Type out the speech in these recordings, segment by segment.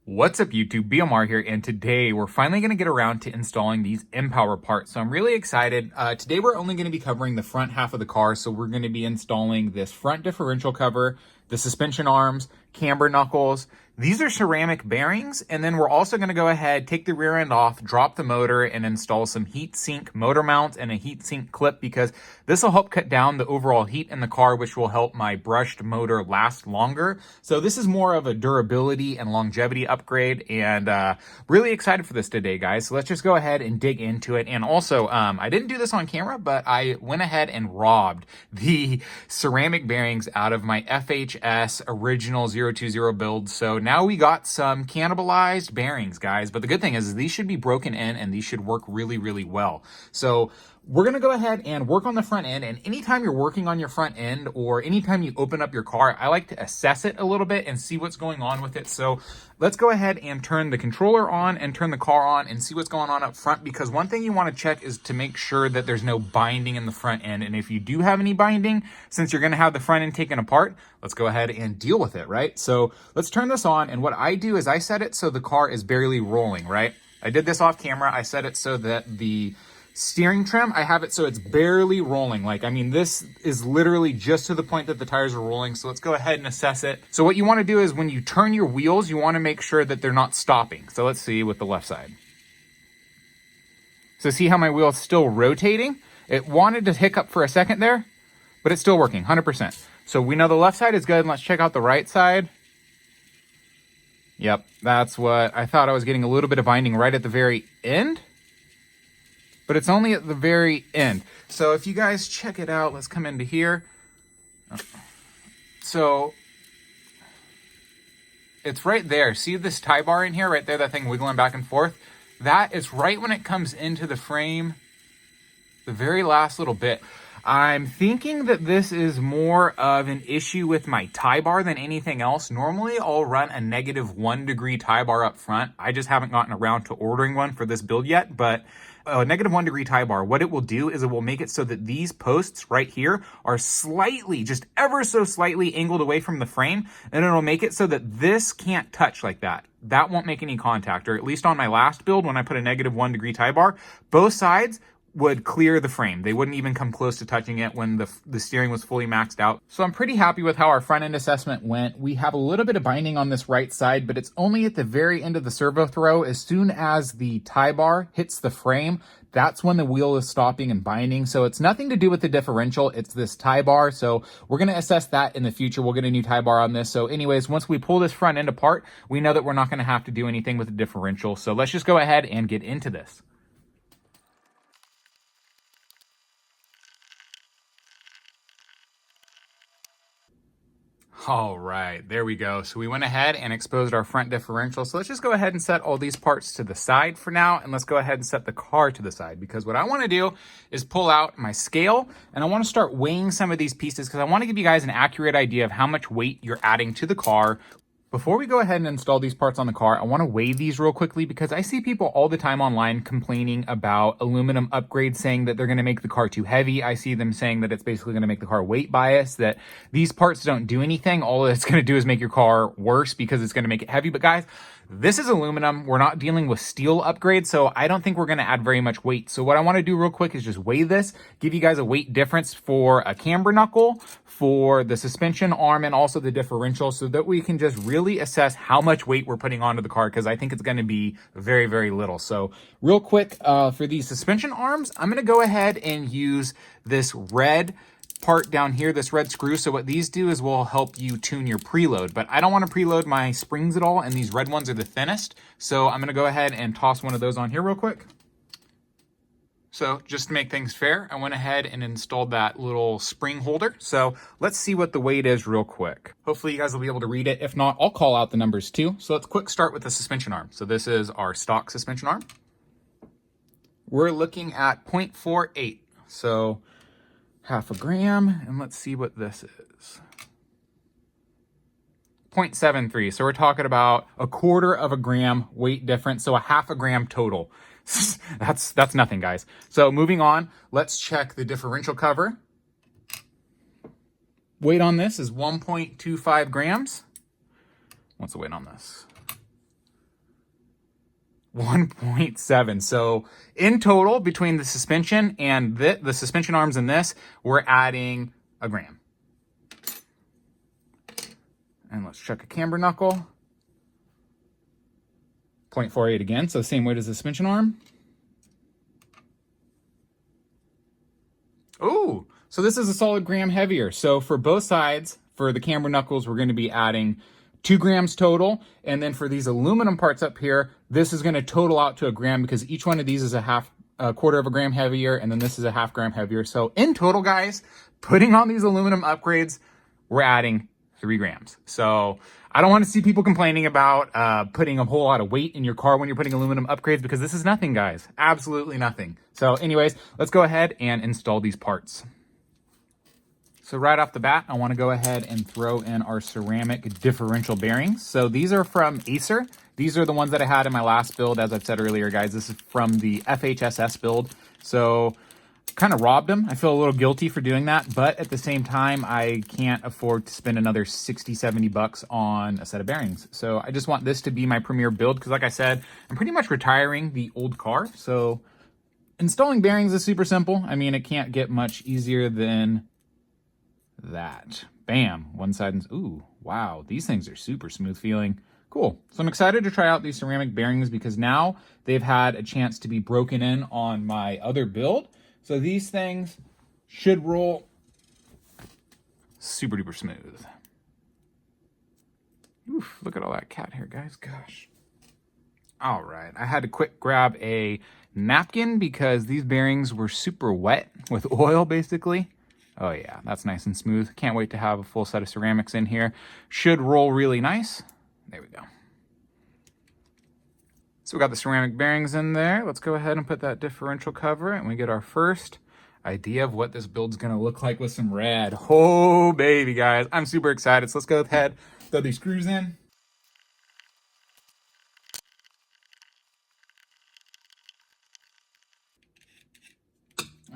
What's up YouTube, BMR here, and today we're finally going to get around to installing these MPower parts. So I'm really excited. Today we're only going to be covering the front half of the car. So we're going to be installing this front differential cover, the suspension arms, camber knuckles. These are ceramic bearings, and then we're also going to go ahead, take the rear end off, drop the motor, and install some Heatsink motor mounts and a Heatsink clip, because this will help cut down the overall heat in the car, which will help my brushed motor last longer. So this is more of a durability and longevity upgrade, and really excited for this today, guys. So let's just go ahead and dig into it. And also, I didn't do this on camera, but I went ahead and robbed the ceramic bearings out of my FHS original 020 build. So now we got some cannibalized bearings, guys. But the good thing is these should be broken in and these should work really, really well. So we're going to go ahead and work on the front end. And anytime you're working on your front end or anytime you open up your car, I like to assess it a little bit and see what's going on with it. So let's go ahead and turn the controller on and turn the car on and see what's going on up front, because one thing you want to check is to make sure that there's no binding in the front end. And if you do have any binding, since you're going to have the front end taken apart, let's go ahead and deal with it, right? So let's turn this on. And what I do is I set it so the car is barely rolling, right? I did this off camera. I set it so that the steering trim, I have it so it's barely rolling. Like, I mean, this is literally just to the point that the tires are rolling. So let's go ahead and assess it. So what you want to do is when you turn your wheels, you want to make sure that they're not stopping. So let's see with the left side. So see how my wheel is still rotating? It wanted to hiccup for a second there, but it's still working 100%. So we know the left side is good. And let's check out the right side. Yep, that's what I thought. I was getting a little bit of binding right at the very end, but it's only at the very end. So if you guys check it out, let's come into here. So it's right there. See this tie bar in here, right there, that thing wiggling back and forth? That is right when it comes into the frame, the very last little bit. I'm thinking that this is more of an issue with my tie bar than anything else. Normally, I'll run a -1 degree tie bar up front. I just haven't gotten around to ordering one for this build yet, but a -1 degree tie bar, what it will do is it will make it so that these posts right here are slightly, just ever so slightly angled away from the frame, and it'll make it so that this can't touch like that. That won't make any contact, or at least on my last build, when I put a -1 degree tie bar, both sides would clear the frame. They wouldn't even come close to touching it when the steering was fully maxed out. So I'm pretty happy with how our front end assessment went. We have a little bit of binding on this right side, but it's only at the very end of the servo throw. As soon as the tie bar hits the frame, that's when the wheel is stopping and binding. So it's nothing to do with the differential. It's this tie bar. So we're going to assess that in the future. We'll get a new tie bar on this. So anyways, once we pull this front end apart, we know that we're not going to have to do anything with the differential. So let's just go ahead and get into this. All right, there we go. So we went ahead and exposed our front differential. So let's just go ahead and set all these parts to the side for now. And let's go ahead and set the car to the side, because what I want to do is pull out my scale and I want to start weighing some of these pieces, because I want to give you guys an accurate idea of how much weight you're adding to the car. Before we go ahead and install these parts on the car, I want to weigh these real quickly, because I see people all the time online complaining about aluminum upgrades, saying that they're going to make the car too heavy. I see them saying that it's basically going to make the car weight biased, that these parts don't do anything. All it's going to do is make your car worse because it's going to make it heavy. But guys, this is aluminum. We're not dealing with steel upgrades, so I don't think we're going to add very much weight. So what I want to do real quick is just weigh this, give you guys a weight difference for a camber knuckle, for the suspension arm, and also the differential, so that we can just really assess how much weight we're putting onto the car, because I think it's going to be very, very little. So real quick, for these suspension arms, I'm going to go ahead and use this red part down here, this red screw. So what these do is will help you tune your preload, but I don't want to preload my springs at all, and these red ones are the thinnest. So I'm going to go ahead and toss one of those on here real quick. So just to make things fair, I went ahead and installed that little spring holder. So let's see what the weight is real quick. Hopefully you guys will be able to read it. If not, I'll call out the numbers too. So let's quick start with the suspension arm. So this is our stock suspension arm. We're looking at 0.48. So half a gram, and let's see what this is. 0.73. So we're talking about a quarter of a gram weight difference. So a half a gram total. That's nothing, guys. So moving on, let's check the differential cover. Weight on this is 1.25 grams. What's the weight on this? 1.7. So in total, between the suspension and the suspension arms and this, we're adding a gram. And let's check a camber knuckle. 0.48 again, so same weight as the suspension arm. Oh, so this is a solid gram heavier. So for both sides, for the camber knuckles, we're going to be adding 2 grams total. And then for these aluminum parts up here, this is going to total out to a gram because each one of these is a quarter of a gram heavier, and then this is a half gram heavier. So in total, guys, putting on these aluminum upgrades, we're adding 3 grams. So I don't want to see people complaining about putting a whole lot of weight in your car when you're putting aluminum upgrades, because this is nothing, guys. Absolutely nothing. So anyways, let's go ahead and install these parts. So right off the bat, I want to go ahead and throw in our ceramic differential bearings. So these are from Acer. These are the ones that I had in my last build. As I've said earlier, guys, this is from the FHSS build. So kind of robbed them. I feel a little guilty for doing that, but at the same time, I can't afford to spend another 60, 70 bucks on a set of bearings. So I just want this to be my premier build because, like I said, I'm pretty much retiring the old car. So installing bearings is super simple. I mean, it can't get much easier than that. Bam, one side, and ooh, wow, these things are super smooth feeling. Cool. So I'm excited to try out these ceramic bearings because now they've had a chance to be broken in on my other build. So these things should roll super duper smooth. Oof, look at all that cat hair, guys. Gosh. All right, I had to quick grab a napkin because these bearings were super wet with oil, basically. Oh yeah, that's nice and smooth. Can't wait to have a full set of ceramics in here. Should roll really nice. There we go. So we got the ceramic bearings in there. Let's go ahead and put that differential cover, and we get our first idea of what this build's gonna look like with some red. Oh baby, guys, I'm super excited. So let's go ahead, throw these screws in.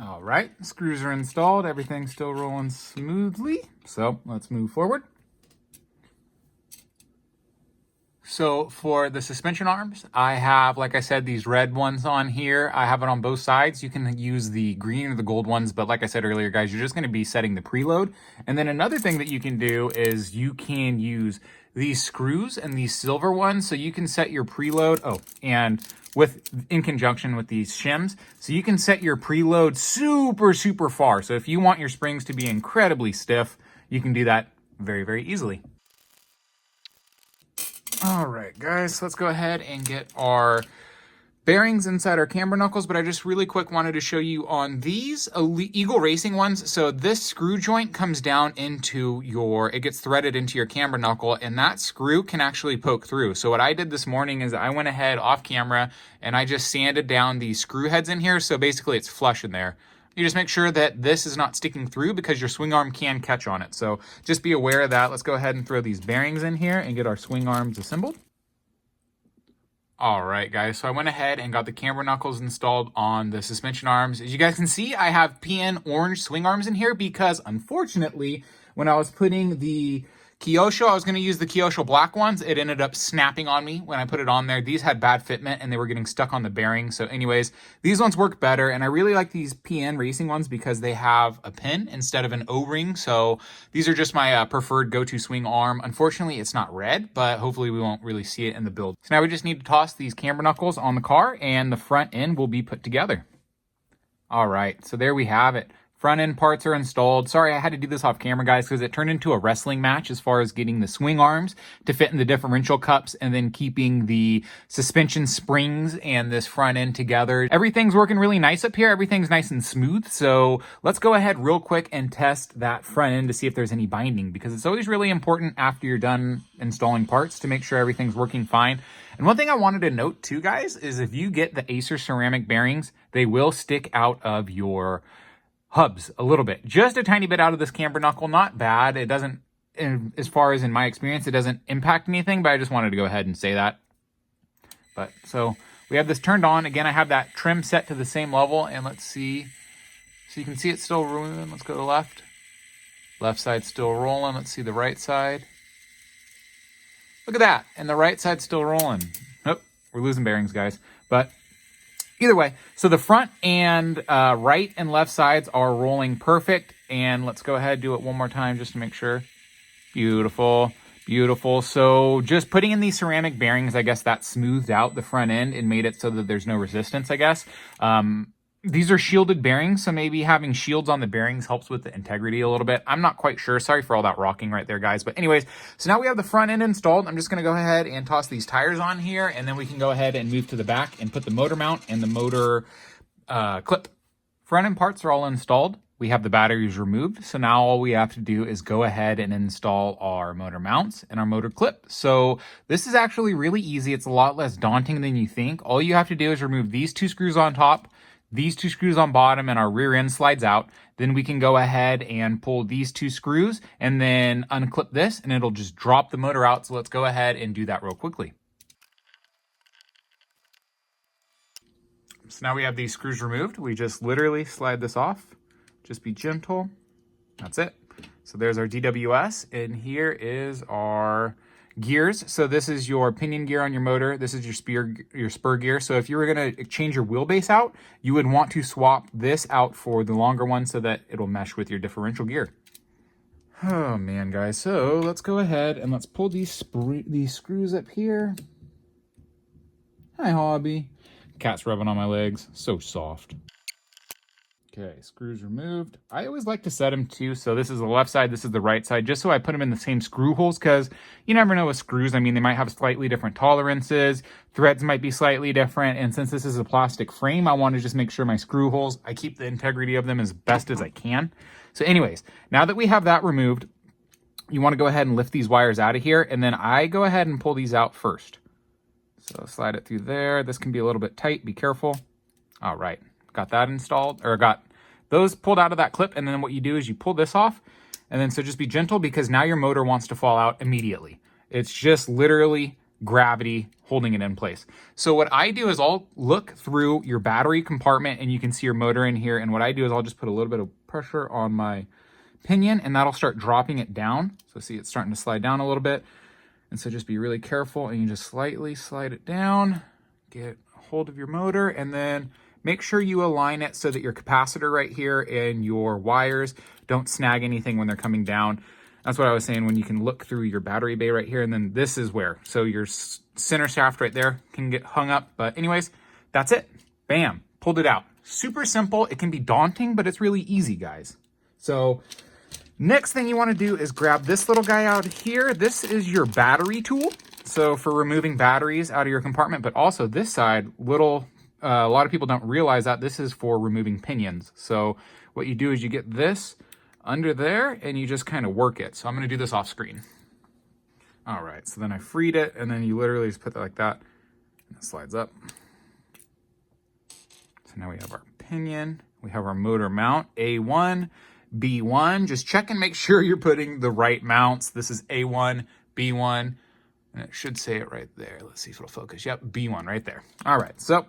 All right, screws are installed. Everything's still rolling smoothly. So let's move forward. So for the suspension arms, I have, like I said, these red ones on here. I have it on both sides. You can use the green or the gold ones, but like I said earlier, guys, you're just going to be setting the preload. And then another thing that you can do is you can use these screws and these silver ones, so you can set your preload. Oh, and in conjunction with these shims, so you can set your preload super far. So if you want your springs to be incredibly stiff, you can do that very, very easily. All right, guys, let's go ahead and get our bearings inside our camber knuckles, but I just really quick wanted to show you on these Eagle Racing ones. So this screw joint comes down into it gets threaded into your camber knuckle, and that screw can actually poke through. So what I did this morning is I went ahead off camera and I just sanded down these screw heads in here. So basically it's flush in there. You just make sure that this is not sticking through because your swing arm can catch on it. So just be aware of that. Let's go ahead and throw these bearings in here and get our swing arms assembled. All right, guys, so I went ahead and got the camber knuckles installed on the suspension arms. As you guys can see, I have PN orange swing arms in here because, unfortunately, when I was putting the Kyosho, I was going to use the Kyosho black ones. It ended up snapping on me when I put it on there. These had bad fitment and they were getting stuck on the bearing. So anyways, these ones work better. And I really like these PN Racing ones because they have a pin instead of an O-ring. So these are just my preferred go-to swing arm. Unfortunately, it's not red, but hopefully we won't really see it in the build. So now we just need to toss these camber knuckles on the car and the front end will be put together. All right, so there we have it. Front end parts are installed. Sorry, I had to do this off camera, guys, because it turned into a wrestling match as far as getting the swing arms to fit in the differential cups and then keeping the suspension springs and this front end together. Everything's working really nice up here. Everything's nice and smooth. So let's go ahead real quick and test that front end to see if there's any binding, because it's always really important after you're done installing parts to make sure everything's working fine. And one thing I wanted to note too, guys, is if you get the Acer ceramic bearings, they will stick out of your hubs a little bit, just a tiny bit out of this camber knuckle. Not bad. It doesn't, as far as in my experience, it doesn't impact anything, but I just wanted to go ahead and say that. But so we have this turned on. Again, I have that trim set to the same level, and let's see. So you can see it's still rolling. Let's go to the left. Left side's still rolling. Let's see the right side. Look at that. And the right side's still rolling. Oh, we're losing bearings, guys. But either way, so the front and right and left sides are rolling perfect. And let's go ahead and do it one more time just to make sure. Beautiful, beautiful. So just putting in these ceramic bearings, I guess that smoothed out the front end and made it so that there's no resistance, I guess. These are shielded bearings, so maybe having shields on the bearings helps with the integrity a little bit. I'm not quite sure. Sorry for all that rocking right there, guys. But anyways, so now we have the front end installed. I'm just going to go ahead and toss these tires on here, and then we can go ahead and move to the back and put the motor mount and the motor clip. Front end parts are all installed. We have the batteries removed. So now all we have to do is go ahead and install our motor mounts and our motor clip. So this is actually really easy. It's a lot less daunting than you think. All you have to do is remove these 2 screws on top, these 2 screws on bottom, and our rear end slides out. Then we can go ahead and pull these 2 screws and then unclip this, and it'll just drop the motor out. So let's go ahead and do that real quickly. So now we have these screws removed. We just literally slide this off. Just be gentle. That's it. So there's our DWS, and here is our gears. So this is your pinion gear on your motor. This is your spur gear. So if you were going to change your wheelbase out, you would want to swap this out for the longer one so that it'll mesh with your differential gear. Oh man, guys. So let's go ahead and let's pull these screws up here. Hi, Hobby. Cat's rubbing on my legs. So soft. Okay, screws removed. I always like to set them too. So this is the left side, this is the right side, just so I put them in the same screw holes, because you never know with screws. I mean, they might have slightly different tolerances. Threads might be slightly different. And since this is a plastic frame, I want to just make sure my screw holes, I keep the integrity of them as best as I can. So anyways, now that we have that removed, you want to go ahead and lift these wires out of here. And then I go ahead and pull these out first. So slide it through there. This can be a little bit tight. Be careful. All right. Got that installed, or got those pulled out of that clip. And then what you do is you pull this off. And then so just be gentle, because now your motor wants to fall out immediately. It's just literally gravity holding it in place. So what I do is I'll look through your battery compartment, and you can see your motor in here. And what I do is I'll just put a little bit of pressure on my pinion, and that'll start dropping it down. So see, it's starting to slide down a little bit. And so just be really careful, and you just slightly slide it down, get a hold of your motor, and then make sure you align it so that your capacitor right here and your wires don't snag anything when they're coming down. That's what I was saying, when you can look through your battery bay right here, and then this is where, so your center shaft right there can get hung up. But anyways, that's it. Bam, pulled it out. Super simple. It can be daunting, but it's really easy, guys. So next thing you want to do is grab this little guy out here. This is your battery tool. So for removing batteries out of your compartment, but also this side, a lot of people don't realize that this is for removing pinions. So what you do is you get this under there and you just kind of work it. So I'm going to do this off screen. All right. So then I freed it, and then you literally just put it like that, and it slides up. So now we have our pinion. We have our motor mount, A1, B1. Just check and make sure you're putting the right mounts. This is A1, B1, and it should say it right there. Let's see if it'll focus. Yep, B1 right there. All right. So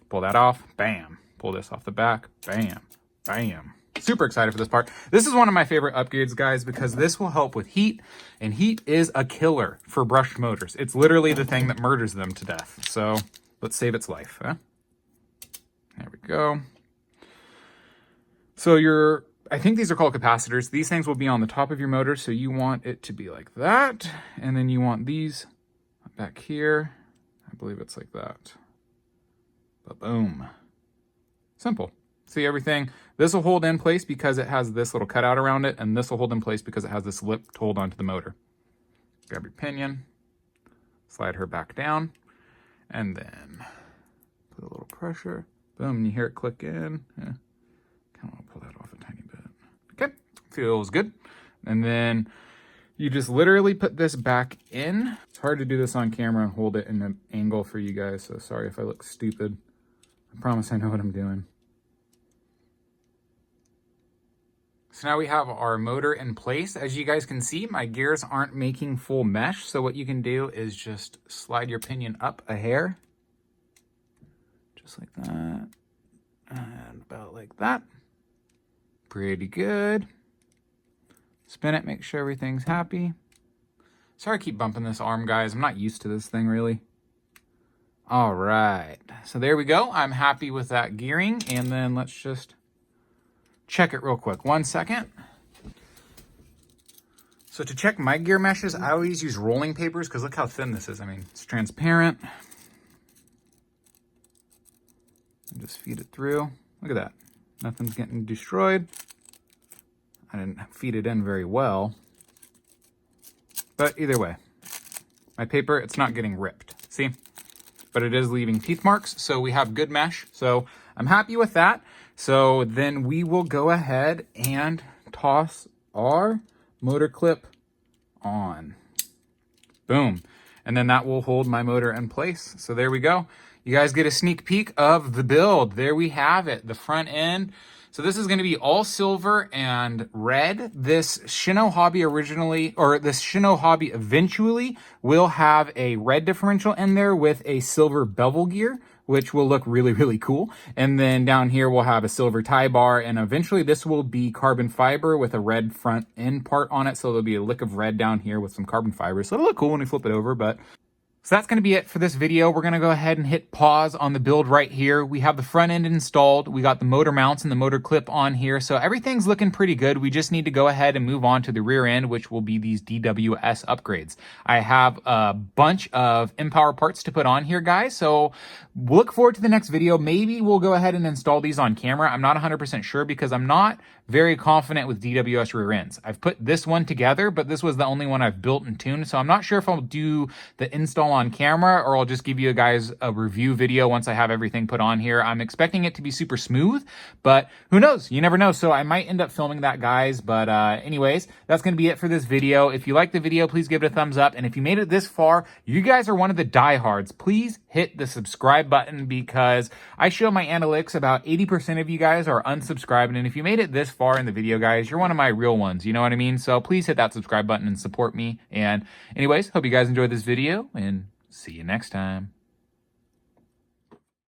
pull that off, bam. Pull this off the back, bam, bam. Super excited for this part. This is one of my favorite upgrades, guys, because this will help with heat, and heat is a killer for brushed motors. It's literally the thing that murders them to death. So let's save its life. Huh? There we go. So I think these are called capacitors. These things will be on the top of your motor, so you want it to be like that, and then you want these back here. I believe it's like that. Boom. Simple. See everything? This will hold in place because it has this little cutout around it, and this will hold in place because it has this lip to hold onto the motor. Grab your pinion, slide her back down, and then put a little pressure. Boom, and you hear it click in. Yeah. Kind of want to pull that off a tiny bit. Okay, feels good. And then you just literally put this back in. It's hard to do this on camera and hold it in an angle for you guys, so sorry if I look stupid. I promise I know what I'm doing. So now we have our motor in place. As you guys can see, my gears aren't making full mesh. So what you can do is just slide your pinion up a hair. Just like that. And about like that. Pretty good. Spin it, make sure everything's happy. Sorry I keep bumping this arm, guys. I'm not used to this thing, really. All right, so there we go. I'm happy with that gearing. And then let's just check it real quick. 1 second. So to check my gear meshes, I always use rolling papers because look how thin this is. I mean, it's transparent. And just feed it through. Look at that. Nothing's getting destroyed. I didn't feed it in very well. But either way, my paper, it's not getting ripped. See? But it is leaving teeth marks, so we have good mesh. So I'm happy with that. So then we will go ahead and toss our motor clip on. Boom. And then that will hold my motor in place. So there we go. You guys get a sneak peek of the build. There we have it, the front end. So this is going to be all silver and red. This Shino Hobby eventually will have a red differential in there with a silver bevel gear, which will look really, really cool. And then down here we'll have a silver tie bar, and eventually this will be carbon fiber with a red front end part on it. So there'll be a lick of red down here with some carbon fiber. So it'll look cool when we flip it over, but so that's going to be it for this video. We're going to go ahead and hit pause on the build right here. We have the front end installed. We got the motor mounts and the motor clip on here. So everything's looking pretty good. We just need to go ahead and move on to the rear end, which will be these DWS upgrades. I have a bunch of MPower parts to put on here, guys. So look forward to the next video. Maybe we'll go ahead and install these on camera. I'm not 100% sure because I'm not very confident with DWS rear ends. I've put this one together, but this was the only one I've built and tuned. So I'm not sure if I'll do the install on camera or I'll just give you guys a review video once I have everything put on here. I'm expecting it to be super smooth, but who knows? You never know. So I might end up filming that, guys. But anyways, that's going to be it for this video. If you liked the video, please give it a thumbs up. And if you made it this far, you guys are one of the diehards. Please hit the subscribe button because I show my analytics about 80% of you guys are unsubscribed. And if you made it this far in the video, guys, you're one of my real ones. You know what I mean? So please hit that subscribe button and support me. And anyways, hope you guys enjoyed this video and see you next time.